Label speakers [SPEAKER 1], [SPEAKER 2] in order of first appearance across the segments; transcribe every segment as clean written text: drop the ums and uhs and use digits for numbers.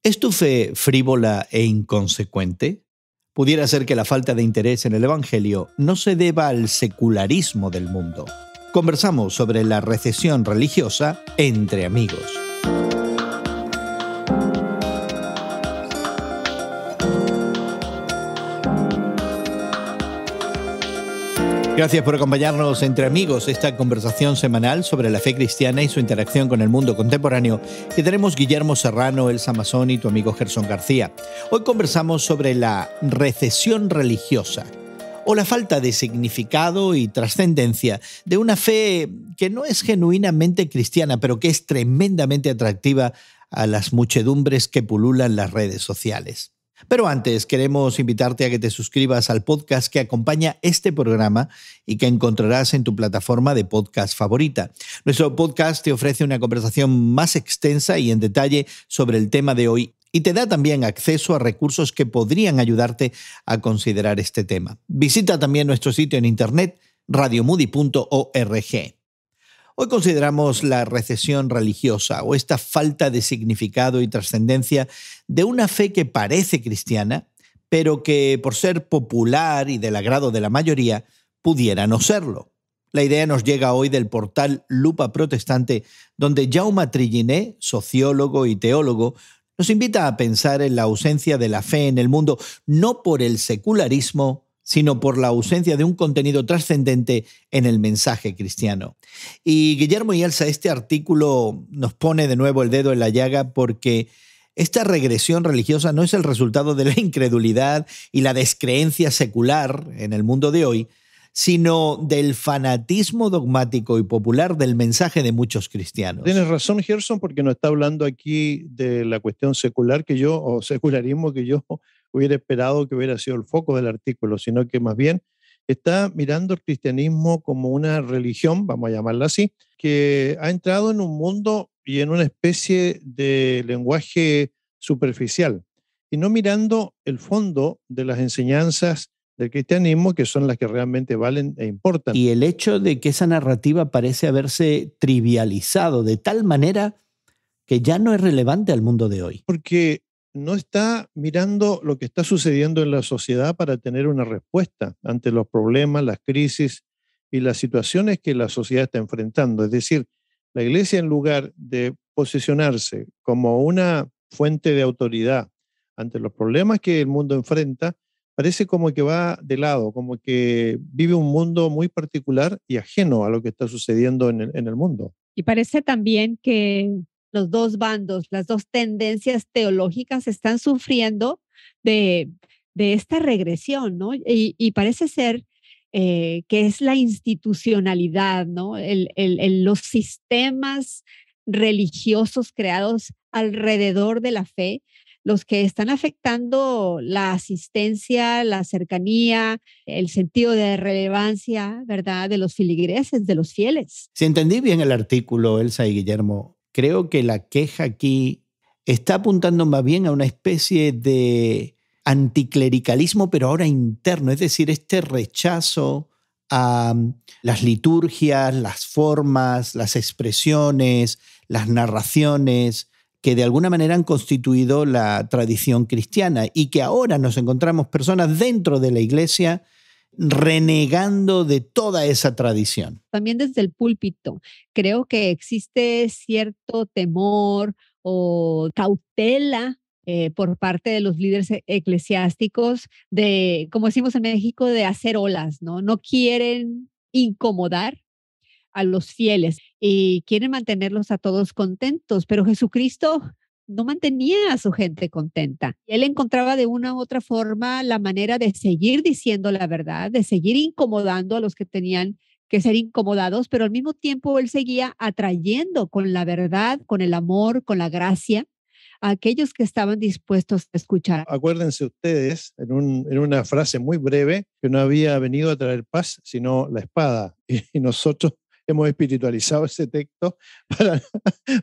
[SPEAKER 1] ¿Es tu fe frívola e inconsecuente? Pudiera ser que la falta de interés en el Evangelio no se deba al secularismo del mundo. Conversamos sobre la recesión religiosa entre amigos. Gracias por acompañarnos entre amigos, esta conversación semanal sobre la fe cristiana y su interacción con el mundo contemporáneo que tenemos Guillermo Serrano, Elsa Mazón y tu amigo Gerson García. Hoy conversamos sobre la recesión religiosa o la falta de significado y trascendencia de una fe que no es genuinamente cristiana, pero que es tremendamente atractiva a las muchedumbres que pululan las redes sociales. Pero antes queremos invitarte a que te suscribas al podcast que acompaña este programa y que encontrarás en tu plataforma de podcast favorita. Nuestro podcast te ofrece una conversación más extensa y en detalle sobre el tema de hoy y te da también acceso a recursos que podrían ayudarte a considerar este tema. Visita también nuestro sitio en internet radiomoody.org. Hoy consideramos la recesión religiosa o esta falta de significado y trascendencia de una fe que parece cristiana, pero que por ser popular y del agrado de la mayoría, pudiera no serlo. La idea nos llega hoy del portal Lupa Protestante, donde Jaume Trilliné, sociólogo y teólogo, nos invita a pensar en la ausencia de la fe en el mundo, no por el secularismo, sino por la ausencia de un contenido trascendente en el mensaje cristiano. Y Guillermo y Elsa, este artículo nos pone de nuevo el dedo en la llaga porque esta regresión religiosa no es el resultado de la incredulidad y la descreencia secular en el mundo de hoy, sino del fanatismo dogmático y popular del mensaje de muchos cristianos.
[SPEAKER 2] Tienes razón, Gerson, porque no está hablando aquí de la cuestión secular o secularismo que yo hubiera esperado que hubiera sido el foco del artículo, sino que más bien está mirando el cristianismo como una religión, vamos a llamarla así, que ha entrado en un mundo y en una especie de lenguaje superficial, y no mirando el fondo de las enseñanzas del cristianismo, que son las que realmente valen e importan.
[SPEAKER 1] Y el hecho de que esa narrativa parece haberse trivializado de tal manera que ya no es relevante al mundo de hoy.
[SPEAKER 2] Porque no está mirando lo que está sucediendo en la sociedad para tener una respuesta ante los problemas, las crisis y las situaciones que la sociedad está enfrentando. Es decir, la iglesia, en lugar de posicionarse como una fuente de autoridad ante los problemas que el mundo enfrenta, parece como que va de lado, como que vive un mundo muy particular y ajeno a lo que está sucediendo en el mundo.
[SPEAKER 3] Y parece también que los dos bandos, las dos tendencias teológicas están sufriendo de esta regresión, ¿no? Y parece ser que es la institucionalidad, ¿no? Los sistemas religiosos creados alrededor de la fe, los que están afectando la asistencia, la cercanía, el sentido de relevancia, ¿verdad?, de los feligreses, de los fieles.
[SPEAKER 1] Si entendí bien el artículo, Elsa y Guillermo, creo que la queja aquí está apuntando más bien a una especie de anticlericalismo, pero ahora interno, es decir, este rechazo a las liturgias, las formas, las expresiones, las narraciones que de alguna manera han constituido la tradición cristiana y que ahora nos encontramos personas dentro de la iglesia renegando de toda esa tradición.
[SPEAKER 3] También desde el púlpito creo que existe cierto temor o cautela por parte de los líderes eclesiásticos de, como decimos en México, de hacer olas, ¿no? No quieren incomodar a los fieles y quieren mantenerlos a todos contentos, pero Jesucristo no mantenía a su gente contenta. Él encontraba de una u otra forma la manera de seguir diciendo la verdad, de seguir incomodando a los que tenían que ser incomodados, pero al mismo tiempo él seguía atrayendo con la verdad, con el amor, con la gracia, a aquellos que estaban dispuestos a escuchar.
[SPEAKER 2] Acuérdense ustedes, en una frase muy breve, que no había venido a traer paz, sino la espada. Y nosotros hemos espiritualizado ese texto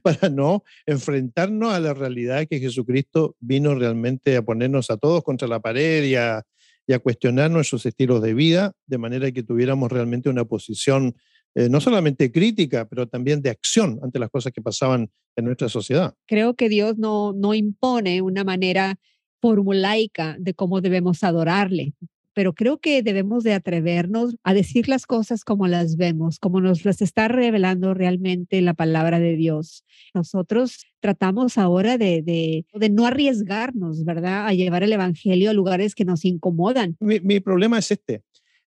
[SPEAKER 2] para no enfrentarnos a la realidad que Jesucristo vino realmente a ponernos a todos contra la pared y a cuestionar nuestros estilos de vida, de manera que tuviéramos realmente una posición no solamente crítica, pero también de acción ante las cosas que pasaban en nuestra sociedad.
[SPEAKER 3] Creo que Dios no impone una manera formulaica de cómo debemos adorarle, pero creo que debemos de atrevernos a decir las cosas como las vemos, como nos las está revelando realmente la palabra de Dios. Nosotros tratamos ahora de no arriesgarnos, ¿verdad?, a llevar el evangelio a lugares que nos incomodan.
[SPEAKER 2] Mi problema es este.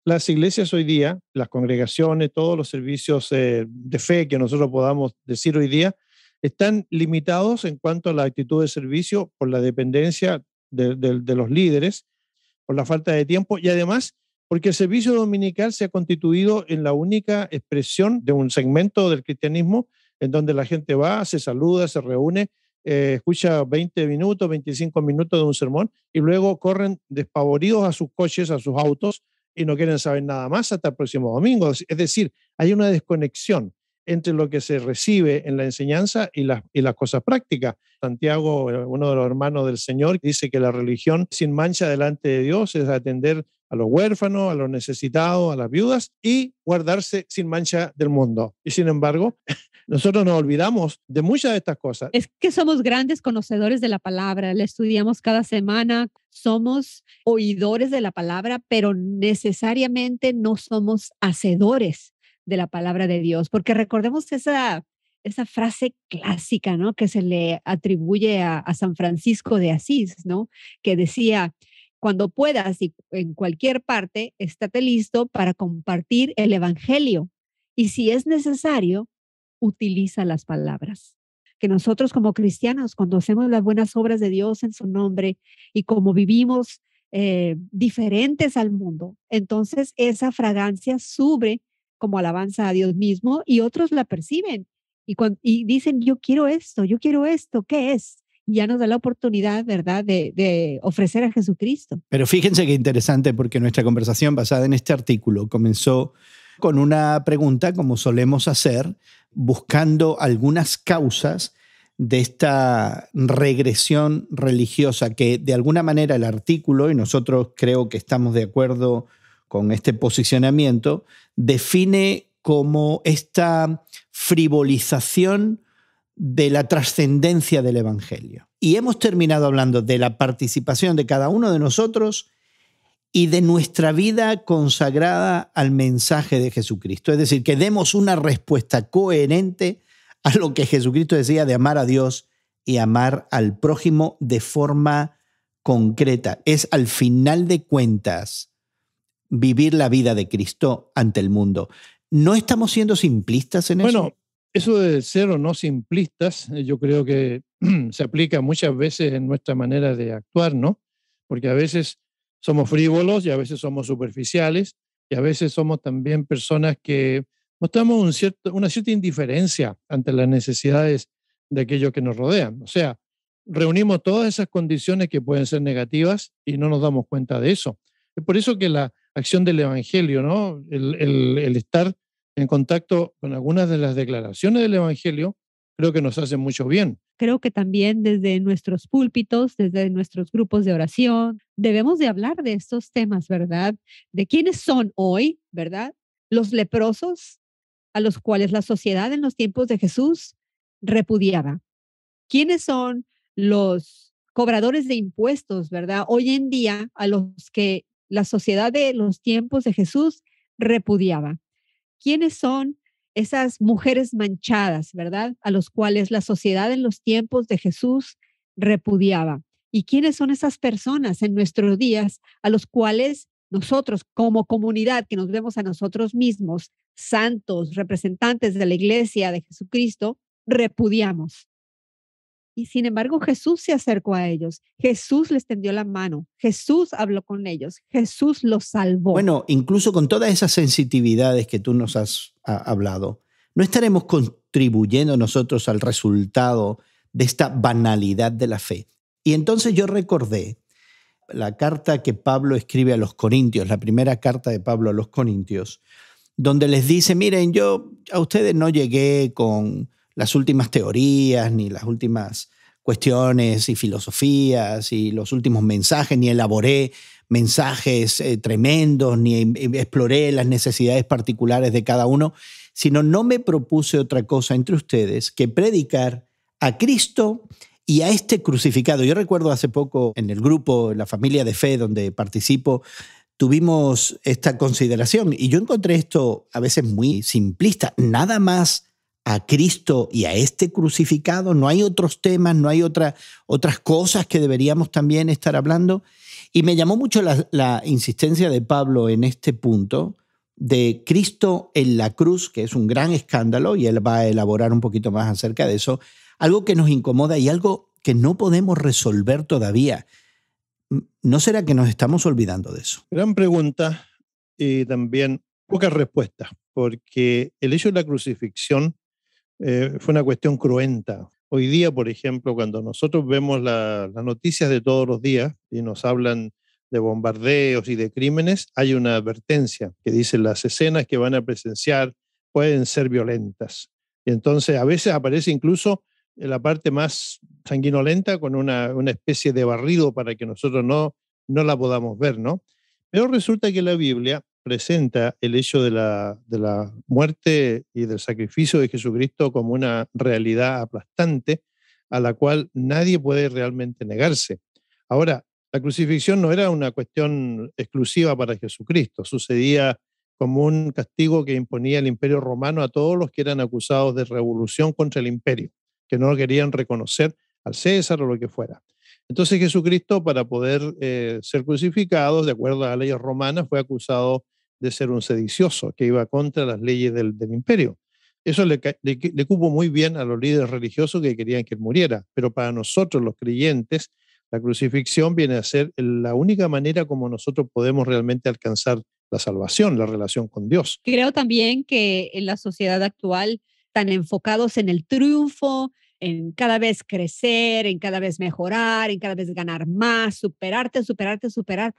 [SPEAKER 2] Las iglesias hoy día, las congregaciones, todos los servicios de fe que nosotros podamos decir hoy día, están limitados en cuanto a la actitud de servicio por la dependencia de los líderes, por la falta de tiempo y además porque el servicio dominical se ha constituido en la única expresión de un segmento del cristianismo en donde la gente va, se saluda, se reúne, escucha 20 minutos, 25 minutos de un sermón y luego corren despavoridos a sus coches, a sus autos y no quieren saber nada más hasta el próximo domingo. Es decir, hay una desconexión entre lo que se recibe en la enseñanza y las cosas prácticas. Santiago, uno de los hermanos del Señor, dice que la religión sin mancha delante de Dios es atender a los huérfanos, a los necesitados, a las viudas y guardarse sin mancha del mundo. Y sin embargo, nosotros nos olvidamos de muchas de estas cosas.
[SPEAKER 3] Es que somos grandes conocedores de la palabra, la estudiamos cada semana, somos oidores de la palabra, pero necesariamente no somos hacedores de la palabra de Dios, porque recordemos esa frase clásica, ¿no?, que se le atribuye a San Francisco de Asís, ¿no?, que decía: cuando puedas y en cualquier parte, estate listo para compartir el evangelio. Y si es necesario, utiliza las palabras. Que nosotros como cristianos, cuando hacemos las buenas obras de Dios en su nombre y como vivimos diferentes al mundo, entonces esa fragancia sube como alabanza a Dios mismo y otros la perciben y dicen: yo quiero esto, ¿qué es? Y ya nos da la oportunidad, ¿verdad?, de ofrecer a Jesucristo.
[SPEAKER 1] Pero fíjense qué interesante, porque nuestra conversación basada en este artículo comenzó con una pregunta, como solemos hacer, buscando algunas causas de esta regresión religiosa que de alguna manera el artículo, y nosotros creo que estamos de acuerdo con este posicionamiento, define como esta frivolización de la trascendencia del evangelio. Y hemos terminado hablando de la participación de cada uno de nosotros y de nuestra vida consagrada al mensaje de Jesucristo. Es decir, que demos una respuesta coherente a lo que Jesucristo decía de amar a Dios y amar al prójimo de forma concreta. Es, al final de cuentas, vivir la vida de Cristo ante el mundo. ¿No estamos siendo simplistas en eso?
[SPEAKER 2] Bueno, eso de ser o no simplistas, yo creo que se aplica muchas veces en nuestra manera de actuar, ¿no? Porque a veces somos frívolos y a veces somos superficiales y a veces somos también personas que mostramos una cierta indiferencia ante las necesidades de aquellos que nos rodean. O sea, reunimos todas esas condiciones que pueden ser negativas y no nos damos cuenta de eso. Es por eso que la acción del Evangelio, ¿no?, el estar en contacto con algunas de las declaraciones del Evangelio, creo que nos hace mucho bien.
[SPEAKER 3] Creo que también desde nuestros púlpitos, desde nuestros grupos de oración, debemos de hablar de estos temas, ¿verdad? De quiénes son hoy, ¿verdad?, los leprosos a los cuales la sociedad en los tiempos de Jesús repudiaba. ¿Quiénes son los cobradores de impuestos, ¿verdad?, hoy en día a los que la sociedad de los tiempos de Jesús repudiaba? ¿Quiénes son esas mujeres manchadas, ¿verdad?, a los cuales la sociedad en los tiempos de Jesús repudiaba? ¿Y quiénes son esas personas en nuestros días a los cuales nosotros como comunidad, que nos vemos a nosotros mismos, santos, representantes de la iglesia de Jesucristo, repudiamos? Y sin embargo, Jesús se acercó a ellos, Jesús les tendió la mano, Jesús habló con ellos, Jesús los salvó.
[SPEAKER 1] Bueno, incluso con todas esas sensitividades que tú nos has hablado, ¿no estaremos contribuyendo nosotros al resultado de esta banalidad de la fe? Y entonces yo recordé la carta que Pablo escribe a los Corintios, la primera carta de Pablo a los Corintios, donde les dice: miren, yo a ustedes no llegué con las últimas teorías, ni las últimas cuestiones y filosofías y los últimos mensajes, ni elaboré mensajes tremendos, ni exploré las necesidades particulares de cada uno, sino no me propuse otra cosa entre ustedes que predicar a Cristo y a este crucificado. Yo recuerdo hace poco en el grupo, en la familia de fe donde participo, tuvimos esta consideración y yo encontré esto a veces muy simplista. Nada más a Cristo y a este crucificado, no hay otros temas, no hay otras cosas que deberíamos también estar hablando. Y me llamó mucho la insistencia de Pablo en este punto de Cristo en la cruz, que es un gran escándalo, y él va a elaborar un poquito más acerca de eso, algo que nos incomoda y algo que no podemos resolver todavía. ¿No será que nos estamos olvidando de eso?
[SPEAKER 2] Gran pregunta y también pocas respuestas, porque el hecho de la crucifixión fue una cuestión cruenta. Hoy día, por ejemplo, cuando nosotros vemos las noticias de todos los días y nos hablan de bombardeos y de crímenes, hay una advertencia que dice las escenas que van a presenciar pueden ser violentas. Y entonces a veces aparece incluso la parte más sanguinolenta con una especie de barrido para que nosotros no la podamos ver, ¿no? Pero resulta que la Biblia presenta el hecho de la muerte y del sacrificio de Jesucristo como una realidad aplastante a la cual nadie puede realmente negarse. Ahora, la crucifixión no era una cuestión exclusiva para Jesucristo, sucedía como un castigo que imponía el Imperio Romano a todos los que eran acusados de revolución contra el imperio, que no querían reconocer al César o lo que fuera. Entonces Jesucristo, para poder ser crucificado, de acuerdo a las leyes romanas, fue acusado de ser un sedicioso, que iba contra las leyes del imperio. Eso le cupo muy bien a los líderes religiosos que querían que él muriera, pero para nosotros los creyentes, la crucifixión viene a ser la única manera como nosotros podemos realmente alcanzar la salvación, la relación con Dios.
[SPEAKER 3] Creo también que en la sociedad actual, tan enfocados en el triunfo, en cada vez crecer, en cada vez mejorar, en cada vez ganar más, superarte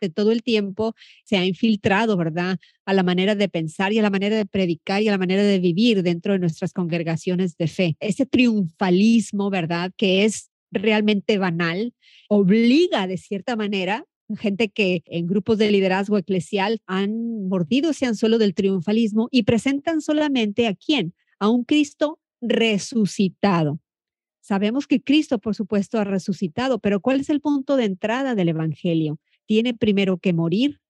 [SPEAKER 3] todo el tiempo, se ha infiltrado, ¿verdad?, a la manera de pensar y a la manera de predicar y a la manera de vivir dentro de nuestras congregaciones de fe. Ese triunfalismo, ¿verdad?, que es realmente banal, obliga de cierta manera gente que en grupos de liderazgo eclesial han mordido ese anzuelo del triunfalismo y presentan solamente ¿a quién? A un Cristo resucitado. Sabemos que Cristo, por supuesto, ha resucitado, pero ¿cuál es el punto de entrada del Evangelio? Tiene primero que morir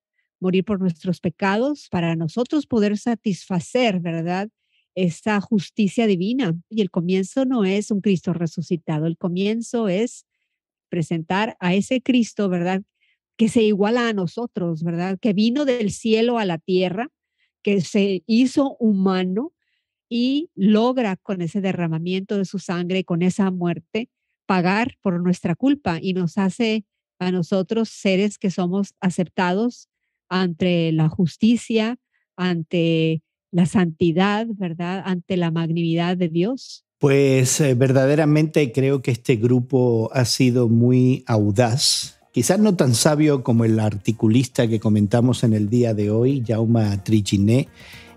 [SPEAKER 3] por nuestros pecados, para nosotros poder satisfacer, ¿verdad?, esa justicia divina. Y el comienzo no es un Cristo resucitado, el comienzo es presentar a ese Cristo, ¿verdad?, que se iguala a nosotros, ¿verdad?, que vino del cielo a la tierra, que se hizo humano, y logra con ese derramamiento de su sangre, con esa muerte, pagar por nuestra culpa y nos hace a nosotros seres que somos aceptados ante la justicia, ante la santidad, ¿verdad?, ante la magnanimidad de Dios.
[SPEAKER 1] Pues verdaderamente creo que este grupo ha sido muy audaz, quizás no tan sabio como el articulista que comentamos en el día de hoy, Jaume Triginet,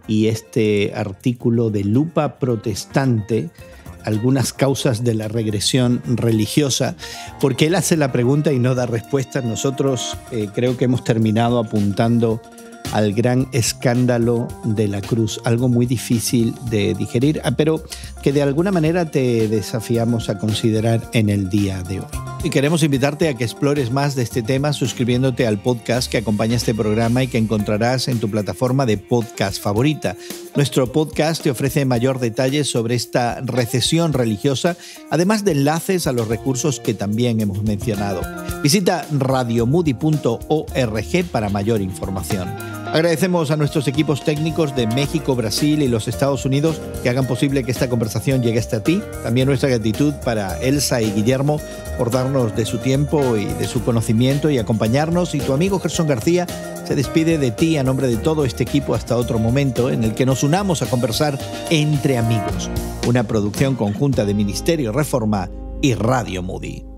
[SPEAKER 1] y este artículo de Lupa Protestante, algunas causas de la regresión religiosa, porque él hace la pregunta y no da respuesta. Nosotros creo que hemos terminado apuntando al gran escándalo de la cruz, algo muy difícil de digerir, pero que de alguna manera te desafiamos a considerar en el día de hoy. Y queremos invitarte a que explores más de este tema suscribiéndote al podcast que acompaña este programa y que encontrarás en tu plataforma de podcast favorita. Nuestro podcast te ofrece mayor detalle sobre esta recesión religiosa, además de enlaces a los recursos que también hemos mencionado. Visita radiomoody.org para mayor información. Agradecemos a nuestros equipos técnicos de México, Brasil y los Estados Unidos que hagan posible que esta conversación llegue hasta ti. También nuestra gratitud para Elsa y Guillermo por darnos de su tiempo y de su conocimiento y acompañarnos. Y tu amigo Gerson García se despide de ti a nombre de todo este equipo hasta otro momento en el que nos unamos a conversar entre amigos. Una producción conjunta de Ministerio Reforma y Radio Moody.